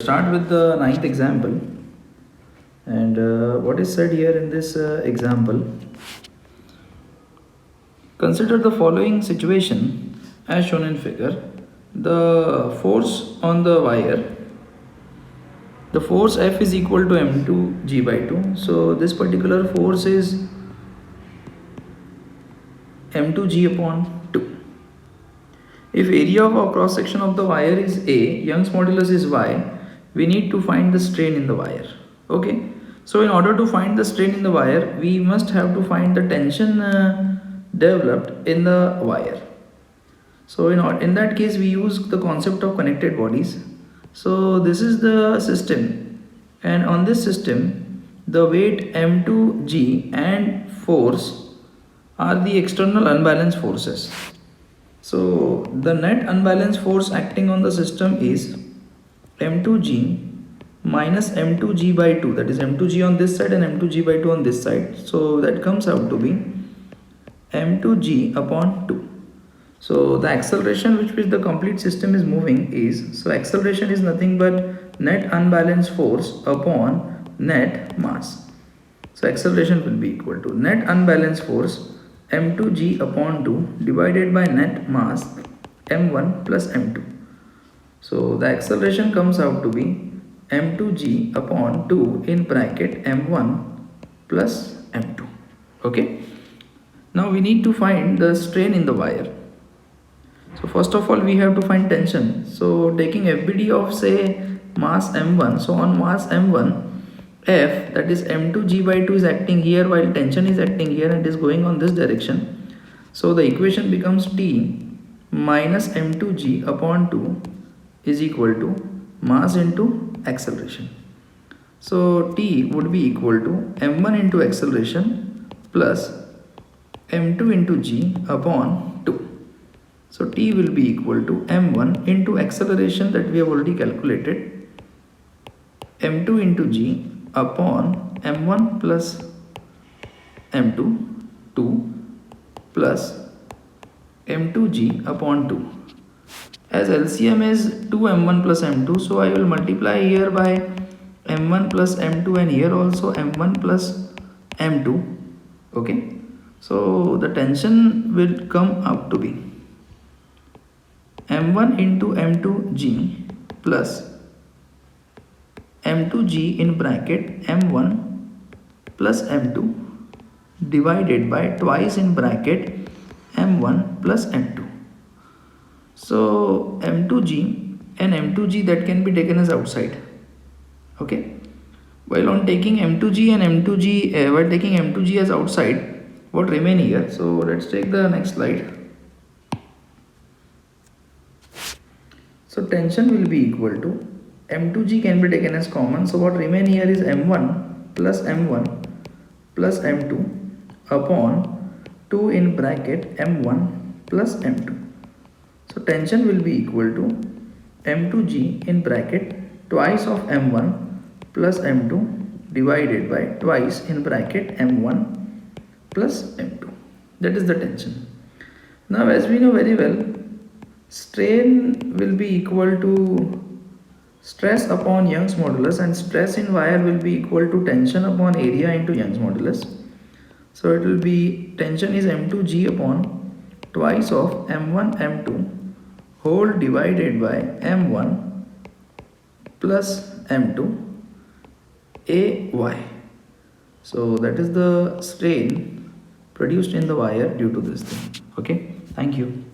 start with the ninth example. And what is said here in this example? Consider the following situation as shown in figure. The force on the wire, the force F is equal to m2g by 2. So this particular force is m2g upon 2. If area of a cross section of the wire is A, Young's modulus is Y, we need to find the strain in the wire. Okay, so in order to find the strain in the wire, we must have to find the tension developed in the wire. So in that case, we use the concept of connected bodies. So this is the system, and on this system, the weight m2g and force are the external unbalanced forces. So the net unbalanced force acting on the system is m2g minus m2g by 2, that is m2g on this side and m2g by 2 on this side. So that comes out to be m2g upon 2. So the acceleration which the complete system is moving is, so acceleration is nothing but net unbalanced force upon net mass. So acceleration will be equal to net unbalanced force m2g upon 2 divided by net mass m1 plus m2. So the acceleration comes out to be m2g upon 2 in bracket m1 plus m2. Okay. Now we need to find the strain in the wire. So first of all, we have to find tension. So taking FBD of say mass m1, so on mass m1, F, that is m2g by 2, is acting here while tension is acting here and is going on this direction. So the equation becomes T minus m2g upon 2 is equal to mass into acceleration. So T would be equal to m1 into acceleration plus m2 into g upon 2. So T will be equal to m1 into acceleration that we have already calculated, m2 into g upon m1 plus m2, 2 plus m2g upon 2. As LCM is 2m1 plus m2, so I will multiply here by m1 plus m2 and here also m1 plus m2. Okay, so the tension will come up to be m1 into m2g plus m2g in bracket m1 plus m2 divided by twice in bracket m1 plus m2. So m2g and m2g that can be taken as outside. Okay, while on taking m2g and m2g, while taking m2g as outside, what remain here? So let's take the next slide. So tension will be equal to m2g can be taken as common. So what remain here is m1 plus m1 plus m2 upon 2 in bracket m1 plus m2. So tension will be equal to m2g in bracket twice of m1 plus m2 divided by twice in bracket m1 plus m2. That is the tension. Now as we know very well, strain will be equal to stress upon Young's modulus, and stress in wire will be equal to tension upon area into Young's modulus. So it will be tension is m2g upon twice of m1 m2 whole divided by m1 plus m2 ay. So that is the strain produced in the wire due to this thing. Okay, thank you.